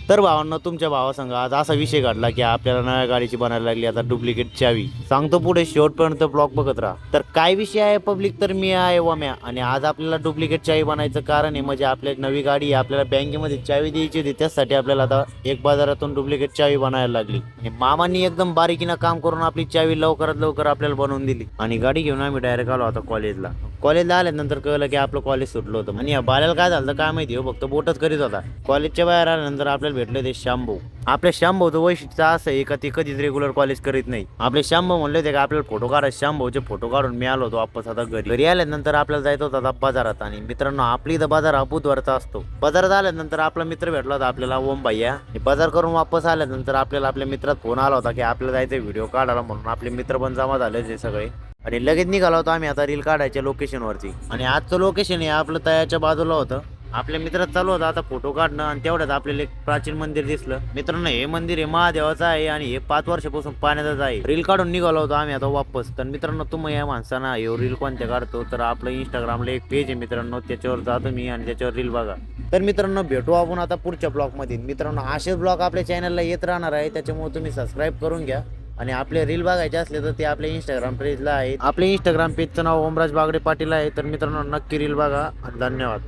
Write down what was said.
तर भावांनो, तुमच्या भावासंग आज असा विषय घडला की आपल्याला नव्या गाडीची बनायला लागली आता डुप्लिकेट चावी. सांगतो पुढे शेवटपर्यंत ब्लॉग बघत राहा. तर काय विषय आहे पब्लिक, तर मी आहे वम्या आणि आज आपल्याला डुप्लिकेट चावी बनायचं कारण आहे म्हणजे आपल्या नवी गाडी आपल्याला बँकेमध्ये चावी द्यायची होती, त्यासाठी आपल्याला आता एक बाजारातून डुप्लिकेट चावी बनायला लागली आणि मामांनी एकदम बारीकीनं काम करून आपली चावी लवकरात लवकर आपल्याला बनवून दिली आणि गाडी घेऊन आम्ही डायरेक्ट आलो आता कॉलेजला आल्यानंतर कळलं की आपलं कॉलेज सुटलं होतं आणि या बाल्याला काय झालं काय माहिती हो, फक्त बोटच करीत होता. कॉलेजच्या बाहेर आल्यानंतर आपल्याला भेटले ते श्यामभाऊ. आपल्या श्यामभाऊचं वैशिष्ट्य असं आहे का ते कधीच रेग्युलर कॉलेज करीत नाही. आपले श्यामभाऊ म्हणले होते का आपल्याला फोटो काढा. श्यामभाऊचे फोटो काढून मी आलो होतो वापस आता घरी आल्यानंतर आपल्याला जायचं होतं आता बाजारात. आणि मित्रांनो, आपली इथं बाजार हा बुधवारचा असतो. बाजारात आल्यानंतर आपला मित्र भेटला होता आपल्याला, ओम भैया. बाजार करून वापस आल्यानंतर आपल्याला आपल्या मित्रात फोन आला होता की आपल्याला जायचं व्हिडिओ काढायला म्हणून. आपले मित्र पण जमा झाले ते सगळे आणि लगेच निघालो होतो आम्ही आता रील काढायच्या लोकेशनवरती. आणि आजचं लोकेशन हे आपलं तयाच्या बाजूला होतं. आपल्या मित्रात चालू होता आता फोटो काढणं आणि तेवढ्यात आपल्याला एक प्राचीन मंदिर दिसलं. मित्रांनो, हे मंदिर हे महादेवाचं आहे आणि हे 5 वर्षापासून पाण्यातच आहे. रील काढून निघालो होतो आम्ही आता वापस. तर मित्रांनो, तुम्ही या माणसांना हे रील कोणत्या काढतो तर आपलं इंस्टाग्रामला एक पेज आहे मित्रांनो, त्याच्यावर जातो मी आणि त्याच्यावर रील बघा. तर मित्रांनो, भेटू आपण आता पुढच्या ब्लॉगमध्ये. मित्रांनो, असेच ब्लॉग आपल्या चॅनलला येत राहणार आहे, त्याच्यामुळे तुम्ही सबस्क्राईब करून घ्या. आणि आपले रील बघायचे असले तर ते आपल्या इंस्टाग्राम पेजला आहे. आपल्या इंस्टाग्राम पेजचं नाव ओमराज बागडे पाटील आहे. तर मित्रांनो, नक्की रील बघा. धन्यवाद.